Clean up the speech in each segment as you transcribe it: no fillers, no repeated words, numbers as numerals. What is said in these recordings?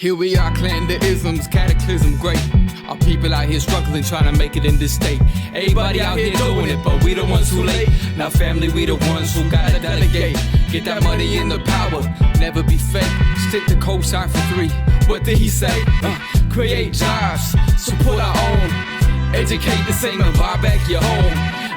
Here we are, clan the isms, cataclysm, great. Our people out here struggling, trying to make it in this state. Everybody out here doing it, but we the ones who late. Now family, we the ones who gotta delegate. Get that money in the power, never be fake. Stick to cosign for 3. What did he say? Create jobs, support our own. Educate the same and buy back your home.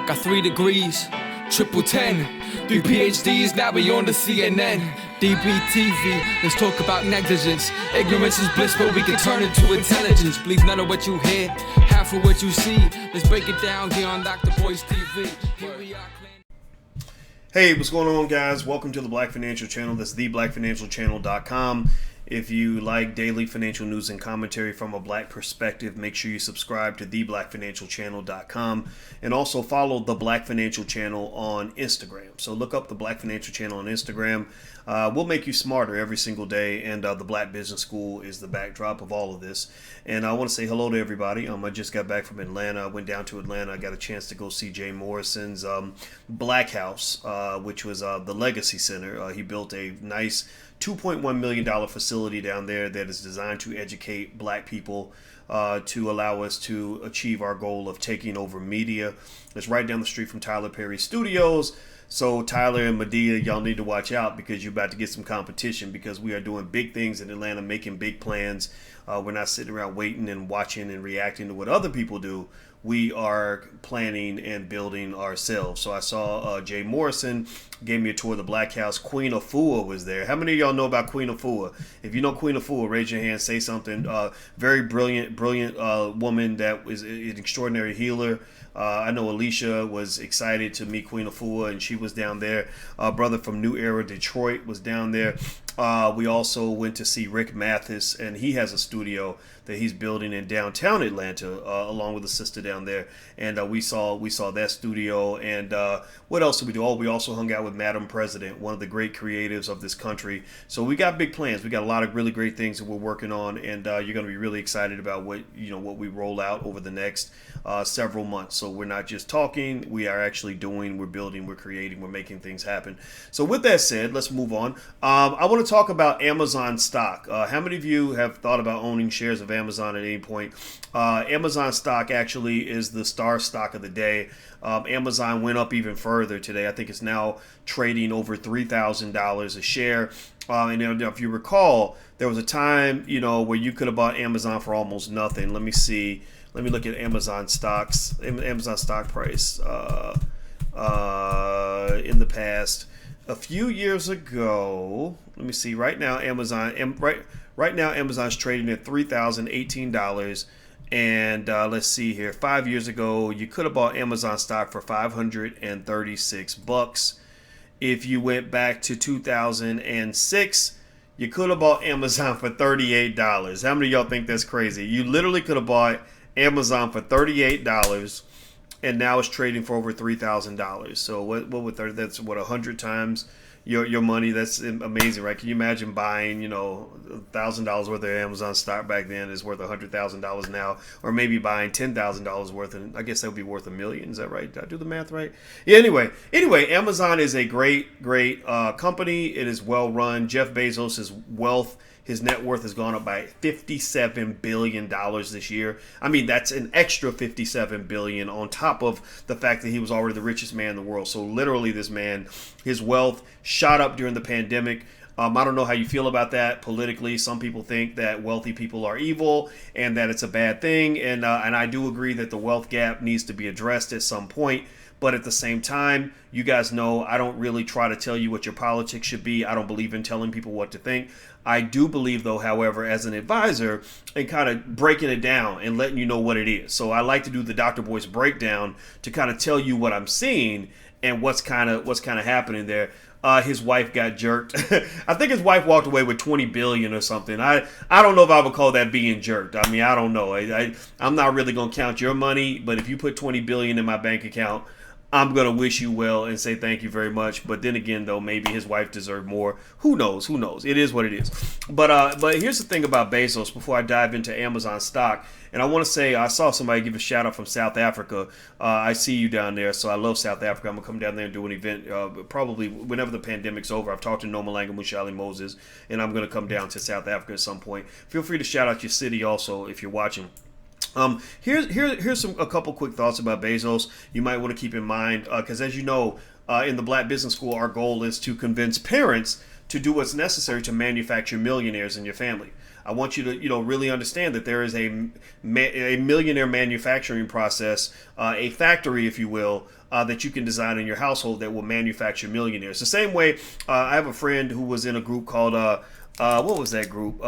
Got 3 degrees, triple 10. 3 PhDs, now we on the CNN. DBTV, let's talk about negligence. Ignorance is bliss, but we can turn it to intelligence. Believe none of what you hear, half of what you see. Let's break it down here on Dr. Boy's TV. Here we are. Hey, what's going on, guys? Welcome to the Black Financial Channel. That's theblackfinancialchannel.com. If you like daily financial news and commentary from a black perspective, make sure you subscribe to theblackfinancialchannel.com and also follow the Black Financial Channel on Instagram. So look up the Black Financial Channel on Instagram. We'll make you smarter every single day, and the Black Business School is the backdrop of all of this. And I want to say hello to everybody. I just got back from Atlanta. I went down to Atlanta. I got a chance to go see Jay Morrison's Black House, which was the Legacy Center. He built a nice $2.1 million facility down there that is designed to educate black people to allow us to achieve our goal of taking over media. It's right down the street from Tyler Perry Studios. So Tyler and Medea, y'all need to watch out because you're about to get some competition because we are doing big things in Atlanta, making big plans. We're not sitting around waiting and watching and reacting to what other people do. We are planning and building ourselves. So I saw Jay Morrison gave me a tour of the Black House. Queen Afua was there. How many of y'all know about Queen Afua? If you know Queen Afua, raise your hand, say something. Very brilliant woman that was an extraordinary healer. I know Alicia was excited to meet Queen Afua, and she was down there. Brother from New Era Detroit was down there. We also went to see Rick Mathis, and he has a studio that he's building in downtown Atlanta, along with a sister down there. And we saw that studio. And what else did we do? Oh, we also hung out with Madam President, one of the great creatives of this country. So we got big plans. We got a lot of really great things that we're working on, and you're going to be really excited about what we roll out over the next several months. So we're not just talking; we are actually doing. We're building. We're creating. We're making things happen. So with that said, let's move on. I want to talk about Amazon stock. How many of you have thought about owning shares of Amazon at any point? Amazon stock actually is the star stock of the day. Amazon went up even further today. I think it's now trading over $3,000 a share. And if you recall, there was a time, where you could have bought Amazon for almost nothing. Let me see. Let me look at Amazon stocks, Amazon stock price in the past. A few years ago, let me see. Right now, Amazon's trading at $3,018. And let's see here. 5 years ago, you could have bought Amazon stock for $536. If you went back to 2006, you could have bought Amazon for $38. How many of y'all think that's crazy? You literally could have bought Amazon for $38, and now it's trading for over $3,000. So what would that's 100 times your money? That's amazing, right? Can you imagine buying, $1,000 worth of Amazon stock back then is worth $100,000 now, or maybe buying $10,000 worth, and I guess that would be worth $1 million. Is that right? Did I do the math right? Yeah. Anyway, Amazon is a great company. It is well run. Jeff Bezos' wealth. His net worth has gone up by $57 billion this year. I mean, that's an extra $57 billion on top of the fact that he was already the richest man in the world. So literally this man, his wealth shot up during the pandemic. I don't know how you feel about that politically. Some people think that wealthy people are evil and that it's a bad thing. And I do agree that the wealth gap needs to be addressed at some point. But at the same time, you guys know I don't really try to tell you what your politics should be. I don't believe in telling people what to think. I do believe, though, however, as an advisor, in kind of breaking it down and letting you know what it is. So I like to do the Dr. Boyce breakdown to kind of tell you what I'm seeing and what's kind of happening there. His wife got jerked. I think his wife walked away with $20 billion or something. I don't know if I would call that being jerked. I mean, I don't know. I'm not really going to count your money, but if you put $20 billion in my bank account, I'm going to wish you well and say thank you very much. But then again, though, maybe his wife deserved more. Who knows? Who knows? It is what it is. But here's the thing about Bezos before I dive into Amazon stock. And I want to say I saw somebody give a shout out from South Africa. I see you down there. So I love South Africa. I'm going to come down there and do an event probably whenever the pandemic's over. I've talked to Nomalanga Mushali Moses, and I'm going to come down to South Africa at some point. Feel free to shout out your city also if you're watching. Here's a couple quick thoughts about Bezos you might want to keep in mind, because as you know, in the Black Business School, our goal is to convince parents to do what's necessary to manufacture millionaires in your family. I want you to really understand that there is a millionaire manufacturing process, a factory, if you will, that you can design in your household that will manufacture millionaires. The same way, I have a friend who was in a group called what was that group?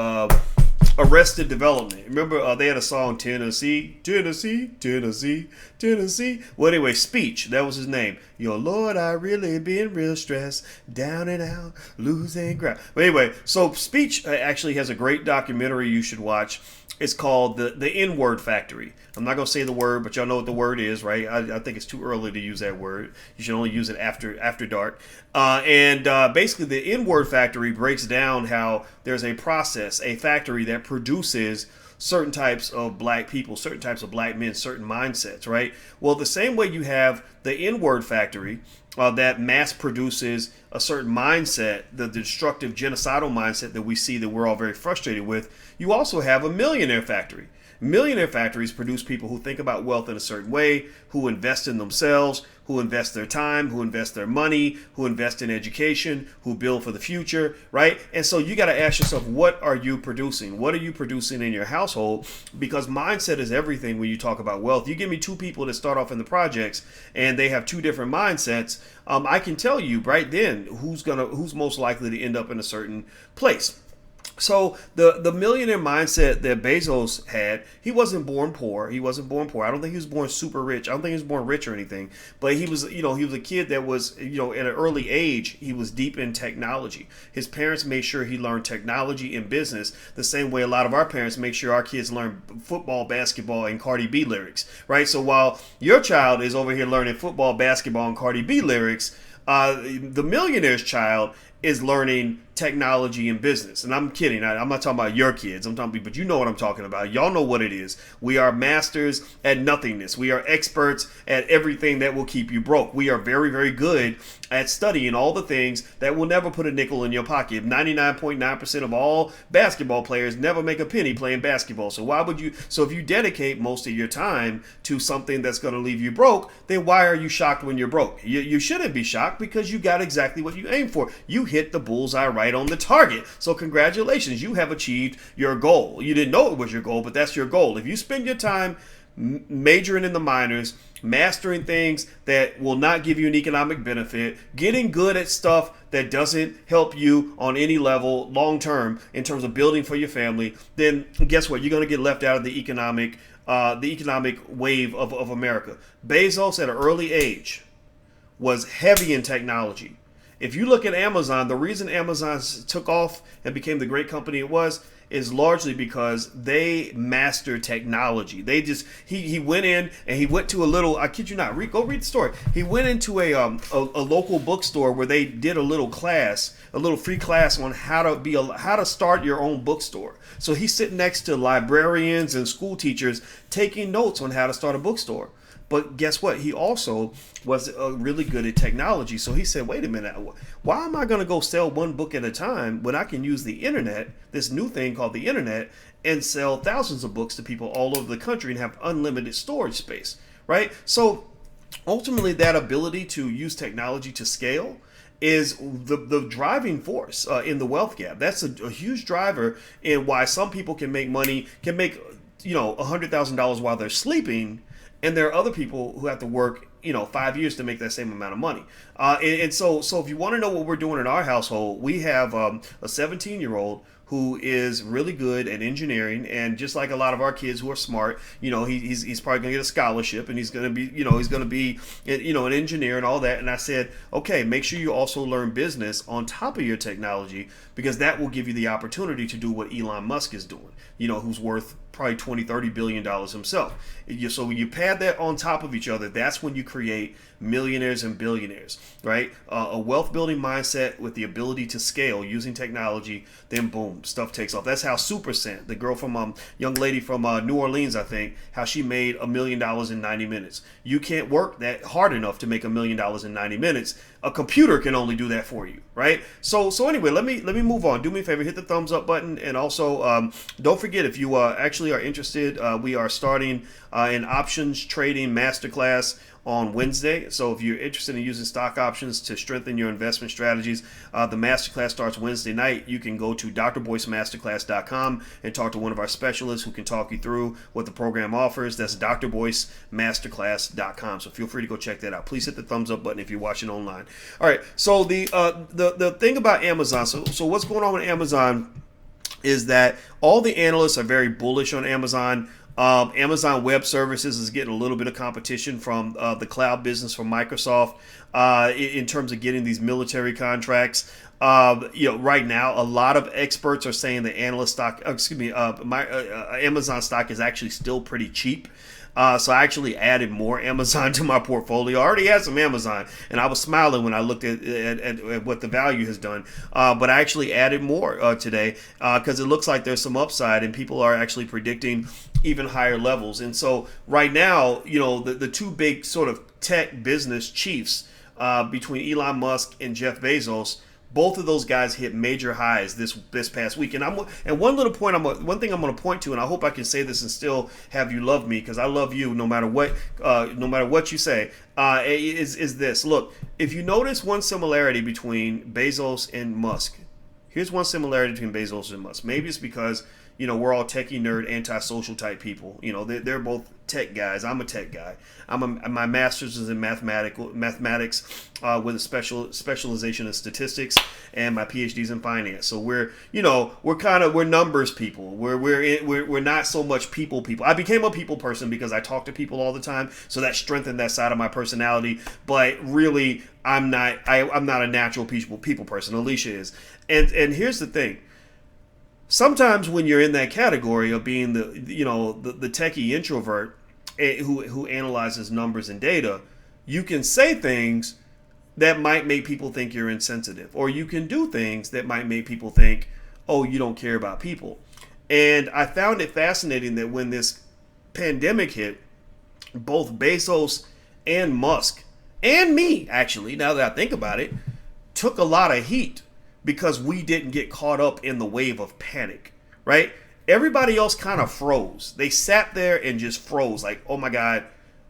Arrested Development. Remember, they had a song, Tennessee, Tennessee, Tennessee, Tennessee. Well, anyway, Speech, that was his name. Yo, Lord, I really been real stressed, down and out, losing ground. But anyway, so Speech actually has a great documentary you should watch. It's called the N-Word Factory. I'm not going to say the word, but y'all know what the word is, right? I think it's too early to use that word. You should only use it after dark. Basically, the N-Word Factory breaks down how there's a process, a factory that produces certain types of black people, certain types of black men, certain mindsets, right? Well, the same way you have the N-Word Factory that mass produces a certain mindset, the destructive genocidal mindset that we see that we're all very frustrated with, you also have a millionaire factory. Millionaire factories produce people who think about wealth in a certain way, who invest in themselves, who invest their time, who invest their money, who invest in education, who build for the future, right? And so you got to ask yourself, what are you producing? What are you producing in your household? Because mindset is everything when you talk about wealth. You give me two people that start off in the projects and they have two different mindsets. I can tell you right then who's most likely to end up in a certain place. So the millionaire mindset that Bezos had, he wasn't born poor. He wasn't born poor. I don't think he was born super rich. I don't think he was born rich or anything. But he was a kid that was, at an early age, he was deep in technology. His parents made sure he learned technology and business the same way a lot of our parents make sure our kids learn football, basketball, and Cardi B lyrics, right? So while your child is over here learning football, basketball, and Cardi B lyrics, the millionaire's child is learning technology and business. And I'm kidding. I'm not talking about your kids. I'm talking, but you know what I'm talking about. Y'all know what it is. We are masters at nothingness. We are experts at everything that will keep you broke. We are very, very good at studying all the things that will never put a nickel in your pocket. 99.9% of all basketball players never make a penny playing basketball. So if you dedicate most of your time to something that's going to leave you broke, then why are you shocked when you're broke? You shouldn't be shocked because you got exactly what you aim for. You hit the bullseye right on the target. So congratulations, you have achieved your goal. You didn't know it was your goal, but that's your goal. If you spend your time majoring in the minors, mastering things that will not give you an economic benefit, getting good at stuff that doesn't help you on any level long term in terms of building for your family, then guess what? You're going to get left out of the economic wave of America. Bezos at an early age was heavy in technology. If you look at Amazon, the reason Amazon took off and became the great company it was is largely because they mastered technology. He went in and he went to a little, I kid you not, go read the story. He went into a local bookstore where they did a little free class on how to start your own bookstore. So he's sitting next to librarians and school teachers taking notes on how to start a bookstore. But guess what? He also was really good at technology. So he said, wait a minute, why am I going to go sell one book at a time when I can use the internet, this new thing called the internet, and sell thousands of books to people all over the country and have unlimited storage space, right? So ultimately that ability to use technology to scale is the driving force in the wealth gap. That's a huge driver in why some people can make money, can make $100,000 while they're sleeping. And there are other people who have to work, 5 years to make that same amount of money. So if you want to know what we're doing in our household, we have a 17-year-old who is really good at engineering, and just like a lot of our kids who are smart, he's probably gonna get a scholarship, and he's gonna be an engineer and all that. And I said, okay, make sure you also learn business on top of your technology, because that will give you the opportunity to do what Elon Musk is doing, who's worth probably $20-30 billion himself. So when you pad that on top of each other, that's when you create create millionaires and billionaires, right? A wealth building mindset with the ability to scale using technology, then boom, stuff takes off. That's how Super Scent, the girl from young lady from New Orleans, I think, how she made $1 million in 90 minutes. You can't work that hard enough to make $1 million in 90 minutes. A computer can only do that for you, right? So anyway, let me move on. Do me a favor, hit the thumbs up button, and also don't forget, if you actually are interested, we are starting an options trading masterclass on Wednesday. So if you're interested in using stock options to strengthen your investment strategies, the masterclass starts Wednesday night. You can go to drboycemasterclass.com and talk to one of our specialists who can talk you through what the program offers. That's drboycemasterclass.com. So feel free to go check that out. Please hit the thumbs up button if you're watching online. All right. So the thing about Amazon. So what's going on with Amazon is that all the analysts are very bullish on Amazon. Amazon Web Services is getting a little bit of competition from the cloud business from Microsoft in terms of getting these military contracts. Right now, a lot of experts are saying that Amazon stock is actually still pretty cheap. So I actually added more Amazon to my portfolio. I already had some Amazon, and I was smiling when I looked at what the value has done. But I actually added more today because it looks like there's some upside, and people are actually predicting even higher levels. And so right now, the two big sort of tech business chiefs between Elon Musk and Jeff Bezos, both of those guys hit major highs this past week. And one thing I'm going to point to, and I hope I can say this and still have you love me, because I love you no matter what you say, is this. Look, if you notice one similarity between Bezos and Musk, here's one similarity between Bezos and Musk. Maybe it's because we're all techie nerd, antisocial type people. They're both tech guys. I'm a tech guy. My master's is in mathematics with a specialization in statistics, and my PhD's in finance. So we're numbers people. We're not so much people. I became a people person because I talk to people all the time, so that strengthened that side of my personality. But really, I'm not a natural people person. Alicia is. And here's the thing. Sometimes when you're in that category of being the techie introvert who analyzes numbers and data, you can say things that might make people think you're insensitive, or you can do things that might make people think, oh, you don't care about people. And I found it fascinating that when this pandemic hit, both Bezos and Musk, and me, actually, now that I think about it, took a lot of heat because we didn't get caught up in the wave of panic, right? Everybody else kind of froze. They sat there and just froze, like, oh my God,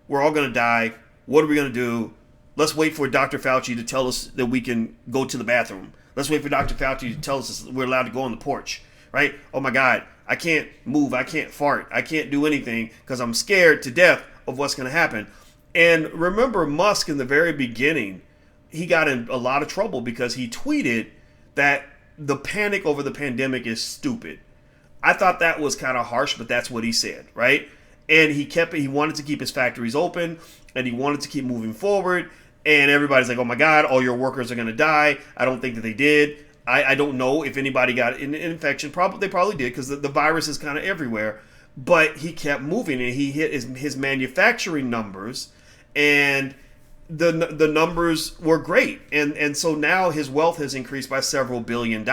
we're all going to die. What are we going to do? Let's wait for Dr. Fauci to tell us that we can go to the bathroom. Let's wait for Dr. Fauci to tell us we're allowed to go on the porch, right? Oh my God, I can't move. I can't fart. I can't do anything because I'm scared to death of what's going to happen. And remember, Musk in the very beginning, he got in a lot of trouble because he tweeted that the panic over the pandemic is stupid. I thought that was kind of harsh, but that's what he said, right? And he wanted to keep his factories open, and he wanted to keep moving forward. And everybody's like, oh my God, all your workers are going to die. I don't think that they did. I don't know if anybody got an infection. They probably did, because the virus is kind of everywhere. But he kept moving, and he hit his manufacturing numbers, and the numbers were great. And so now his wealth has increased by several $billion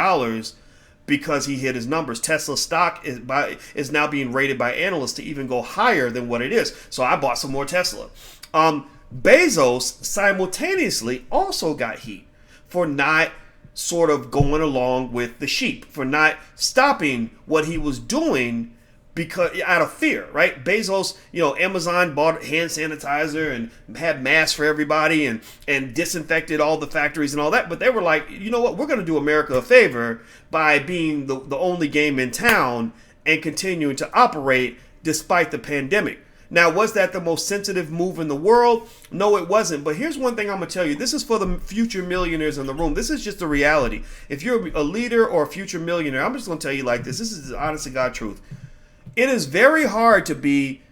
because he hit his numbers. Tesla stock is now being rated by analysts to even go higher than what it is. So I bought some more Tesla. Bezos simultaneously also got heat for not sort of going along with the sheep, for not stopping what he was doing because out of fear, right? Bezos, Amazon bought hand sanitizer and had masks for everybody and disinfected all the factories and all that. But they were like, you know what? We're going to do America a favor by being the only game in town and continuing to operate despite the pandemic. Now, was that the most sensitive move in the world? No, it wasn't. But here's one thing I'm going to tell you. This is for the future millionaires in the room. This is just the reality. If you're a leader or a future millionaire, I'm just going to tell you like this. This is the honest to God truth. It is very hard to be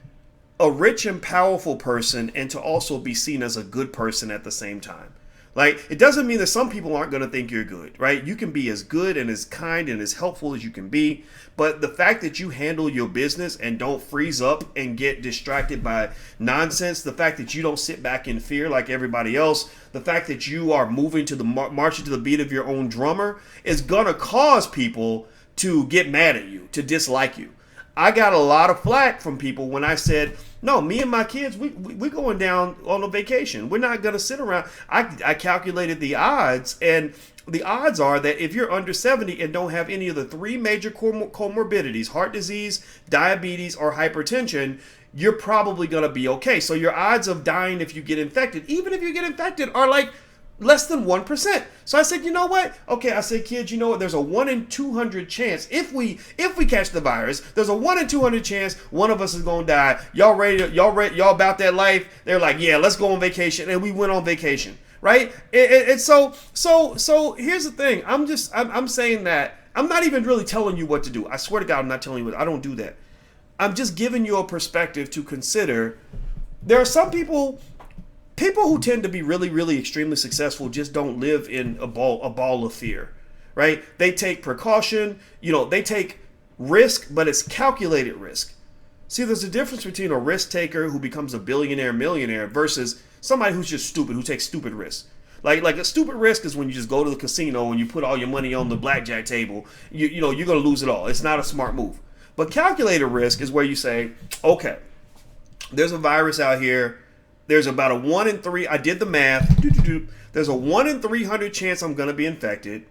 a rich and powerful person and to also be seen as a good person at the same time. Like, it doesn't mean that some people aren't going to think you're good, right? You can be as good and as kind and as helpful as you can be. But the fact that you handle your business and don't freeze up and get distracted by nonsense, the fact that you don't sit back in fear like everybody else, the fact that you are moving to the marching to the beat of your own drummer is going to cause people to get mad at you, to dislike you. I got a lot of flack from people when I said, no, me and my kids, we going down on a vacation. We're not going to sit around. I calculated the odds, and the odds are that if you're under 70 and don't have any of the three major comorbidities, heart disease, diabetes, or hypertension, you're probably going to be okay. So your odds of dying if you get infected, even if you get infected, are like less than 1%. So I said, you know what? Okay, I said, kids, you know what? There's a 1 in 200 chance if we catch the virus. There's a 1 in 200 chance one of us is gonna die. Y'all ready? Y'all about that life? They're like, yeah, let's go on vacation, and we went on vacation, right? And so here's the thing. I'm saying that I'm not even really telling you what to do. I swear to God, I'm not telling you what. I don't do that. I'm just giving you a perspective to consider. There are some people who tend to be really, really extremely successful just don't live in a ball of fear, right? They take precaution, they take risk, but it's calculated risk. See, there's a difference between a risk taker who becomes a billionaire, millionaire versus somebody who's just stupid, who takes stupid risks. Like a stupid risk is when you just go to the casino and you put all your money on the blackjack table. You're going to lose it all. It's not a smart move. But calculated risk is where you say, okay, there's a virus out here. There's about a 1 in 3. I did the math. There's a 1 in 300 chance I'm going to be infected.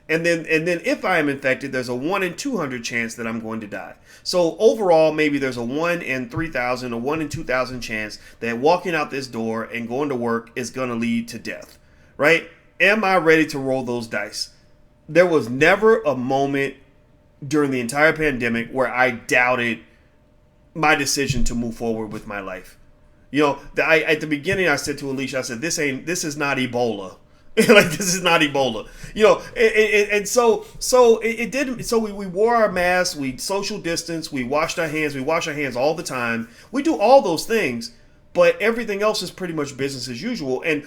And then if I am infected, there's a 1 in 200 chance that I'm going to die. So overall, maybe there's a 1 in 3,000, a 1 in 2,000 chance that walking out this door and going to work is going to lead to death, right? Am I ready to roll those dice? There was never a moment during the entire pandemic where I doubted my decision to move forward with my life. At the beginning, I said to Alicia, I said, this is not Ebola. Like, this is not Ebola. So we wore our masks, we social distance, we washed our hands, we wash our hands all the time. We do all those things, but everything else is pretty much business as usual. And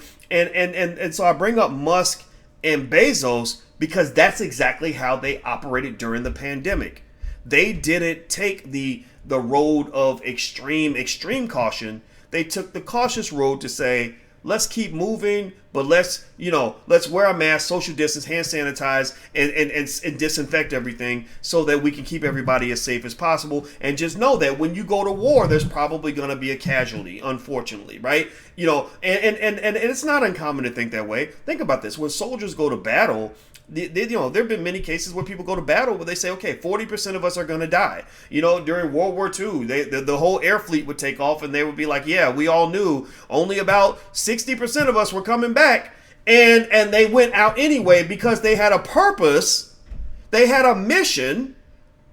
so I bring up Musk and Bezos because that's exactly how they operated during the pandemic. They didn't take the road of extreme caution. They took the cautious road to say, let's keep moving, but let's wear a mask, social distance, hand sanitize, and disinfect everything so that we can keep everybody as safe as possible. And just know that when you go to war, there's probably going to be a casualty, unfortunately, right? And it's not uncommon to think that way. Think about this. When soldiers go to battle, there have been many cases where people go to battle where they say, okay, 40% of us are going to die. During World War II, the whole air fleet would take off and they would be like, yeah, we all knew only about 60% of us were coming back. And they went out anyway because they had a purpose. They had a mission.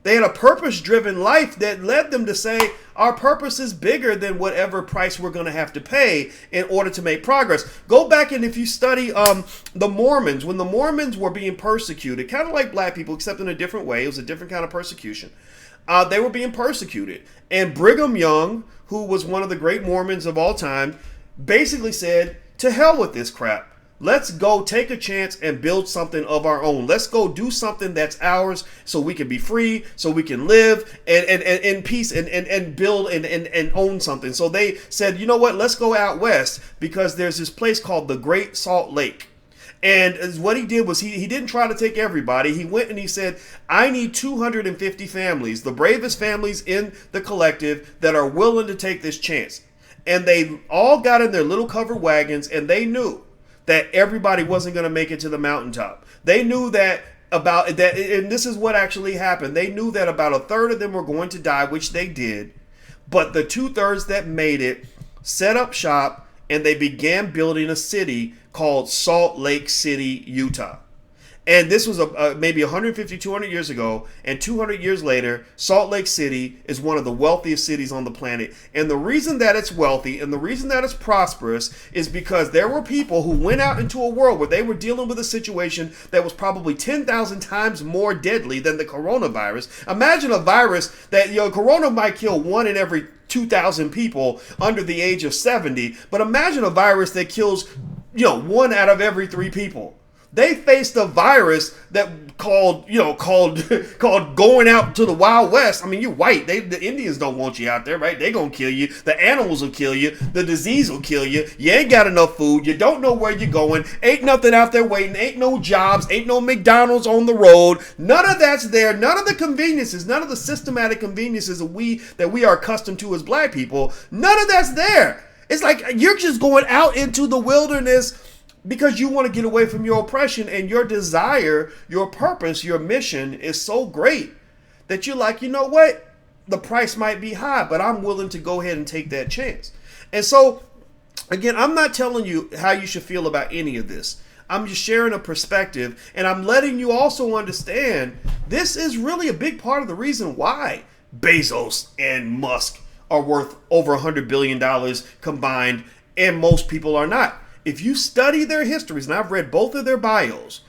They had a purpose-driven life that led them to say, our purpose is bigger than whatever price we're going to have to pay in order to make progress. Go back and if you study the Mormons, when the Mormons were being persecuted, kind of like black people, except in a different way. It was a different kind of persecution. They were being persecuted. And Brigham Young, who was one of the great Mormons of all time, basically said, to hell with this crap. Let's go take a chance and build something of our own. Let's go do something that's ours so we can be free, so we can live and in peace and build and own something. So they said, you know what, let's go out west because there's this place called the Great Salt Lake. And what he did was he didn't try to take everybody. He went and he said, I need 250 families, the bravest families in the collective that are willing to take this chance. And they all got in their little covered wagons and they knew that everybody wasn't going to make it to the mountaintop. They knew that and this is what actually happened. They knew that about a third of them were going to die, which they did. But the 2/3 that made it set up shop and they began building a city called Salt Lake City, Utah. And this was maybe 150, 200 years ago. And 200 years later, Salt Lake City is one of the wealthiest cities on the planet. And the reason that it's wealthy and the reason that it's prosperous is because there were people who went out into a world where they were dealing with a situation that was probably 10,000 times more deadly than the coronavirus. Imagine a virus that, corona might kill 1 in every 2,000 people under the age of 70. But imagine a virus that kills 1 out of every 3 people. They faced a virus that called going out to the Wild West. I mean, you're white. The Indians don't want you out there, right? They gonna kill you. The animals will kill you. The disease will kill you. You ain't got enough food. You don't know where you're going. Ain't nothing out there waiting. Ain't no jobs. Ain't no McDonald's on the road. None of that's there. None of the conveniences. None of the systematic conveniences that we are accustomed to as black people. None of that's there. It's like you're just going out into the wilderness because you want to get away from your oppression, and your desire, your purpose, your mission is so great that you're like, you know what? The price might be high, but I'm willing to go ahead and take that chance. And so, again, I'm not telling you how you should feel about any of this. I'm just sharing a perspective, and I'm letting you also understand this is really a big part of the reason why Bezos and Musk are worth over $100 billion combined, and most people are not. If you study their histories, and I've read both of their bios,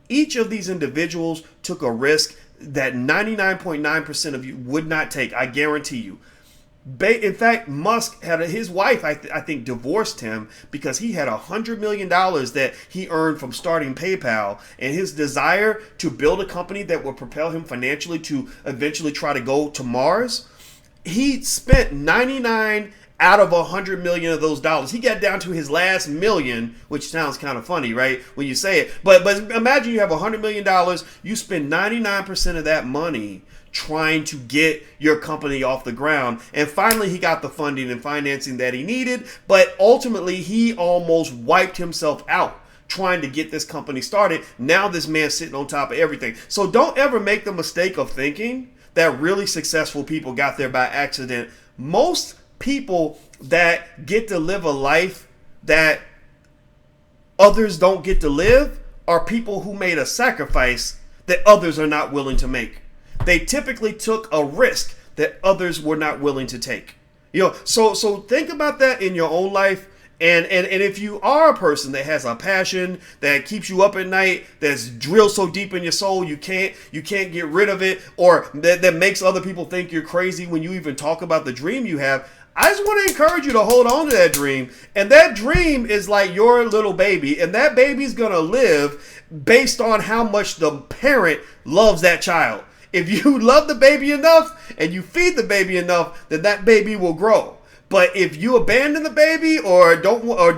each of these individuals took a risk that 99.9% of you would not take. I guarantee you. In fact, Musk had his wife, I think, divorced him because he had $100 million that he earned from starting PayPal, and his desire to build a company that would propel him financially to eventually try to go to Mars. He spent 99 out of 100 million of those dollars. He got down to his last million, which sounds kind of funny, right, when you say it. But imagine you have $100 million. You spend 99% of that money trying to get your company off the ground. And finally, he got the funding and financing that he needed. But ultimately, he almost wiped himself out trying to get this company started. Now this man's sitting on top of everything. So don't ever make the mistake of thinking that really successful people got there by accident. Most people that get to live a life that others don't get to live are people who made a sacrifice that others are not willing to make. They typically took a risk that others were not willing to take. So think about that in your own life. And if you are a person that has a passion that keeps you up at night, that's drilled so deep in your soul you can't get rid of it, or that makes other people think you're crazy when you even talk about the dream you have, I just want to encourage you to hold on to that dream. And that dream is like your little baby, and that baby's going to live based on how much the parent loves that child. If you love the baby enough and you feed the baby enough, then that baby will grow. But if you abandon the baby or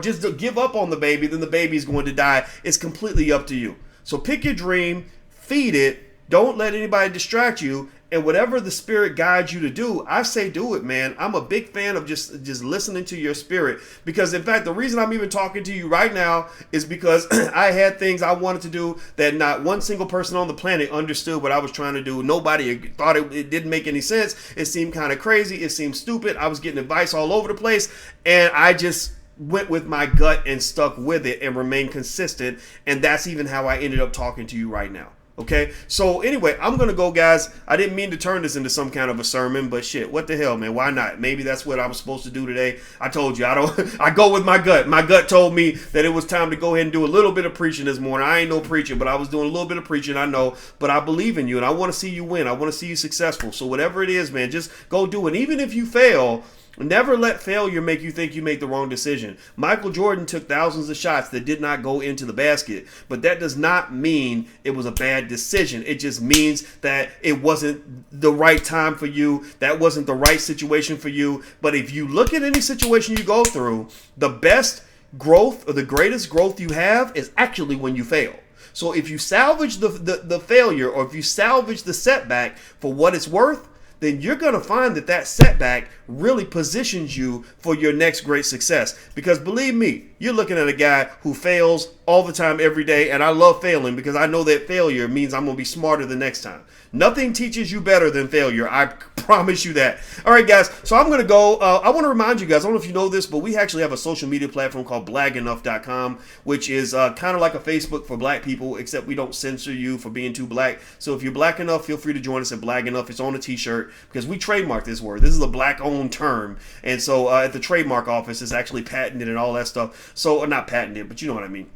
just give up on the baby, then the baby's going to die. It's completely up to you. So pick your dream, feed it, don't let anybody distract you, and whatever the spirit guides you to do, I say do it, man. I'm a big fan of just listening to your spirit, because in fact, the reason I'm even talking to you right now is because I had things I wanted to do that not one single person on the planet understood what I was trying to do. Nobody thought it didn't make any sense. It seemed kind of crazy. It seemed stupid. I was getting advice all over the place, and I just went with my gut and stuck with it and remained consistent. And that's even how I ended up talking to you right now. Okay, so anyway, I'm going to go, guys. I didn't mean to turn this into some kind of a sermon, but shit, what the hell, man? Why not? Maybe that's what I was supposed to do today. I told you, I go with my gut. My gut told me that it was time to go ahead and do a little bit of preaching this morning. I ain't no preacher, but I was doing a little bit of preaching, I know. But I believe in you, and I want to see you win. I want to see you successful. So whatever it is, man, just go do it. Even if you fail, never let failure make you think you make the wrong decision. Michael Jordan took thousands of shots that did not go into the basket, but that does not mean it was a bad decision. It just means that it wasn't the right time for you. That wasn't the right situation for you. But if you look at any situation you go through, the best growth or the greatest growth you have is actually when you fail. So if you salvage the failure, or if you salvage the setback for what it's worth, then you're going to find that setback really positions you for your next great success. Because believe me, you're looking at a guy who fails all the time, every day. And I love failing because I know that failure means I'm going to be smarter the next time. Nothing teaches you better than failure. I promise you that. All right, guys. So I'm going to go. I want to remind you guys, I don't know if you know this, but we actually have a social media platform called blagenough.com, which is kind of like a Facebook for black people, except we don't censor you for being too black. So if you're black enough, feel free to join us at Black Enough. It's on a t-shirt because we trademarked this word. This is a black-owned term. And so at the trademark office, it's actually patented and all that stuff. So not patented, but you know what I mean.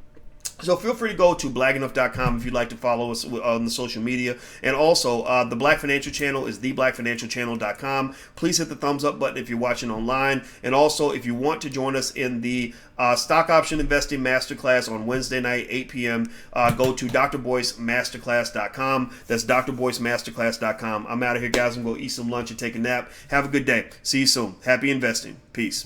So feel free to go to blackenough.com if you'd like to follow us on the social media. And also, the Black Financial Channel is theblackfinancialchannel.com. Please hit the thumbs up button if you're watching online. And also, if you want to join us in the stock option investing masterclass on Wednesday night, 8 p.m., go to drboycemasterclass.com. That's drboycemasterclass.com. I'm out of here, guys. I'm going to eat some lunch and take a nap. Have a good day. See you soon. Happy investing. Peace.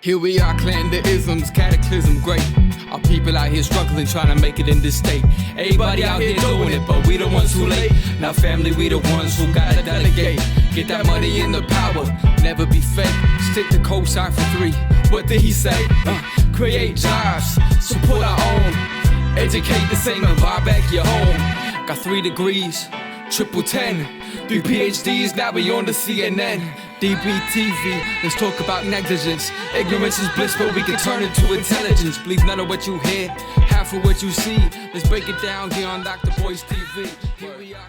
Here we are, clan the isms, cataclysm great. Our people out here struggling, trying to make it in this state. Everybody out here doing it, but we the ones who late. Now family, we the ones who gotta delegate. Get that money in the power, never be fake. Stick to cosign for 3. What did he say? Create jobs, support our own. Educate the same and buy back your home. Got 3 degrees, triple 10. 3 PhDs, now we on the CNN. DBTV, let's talk about negligence. Ignorance is bliss, but we can turn it to intelligence. Believe none of what you hear, half of what you see. Let's break it down here on Dr. Boy's TV. Here we are.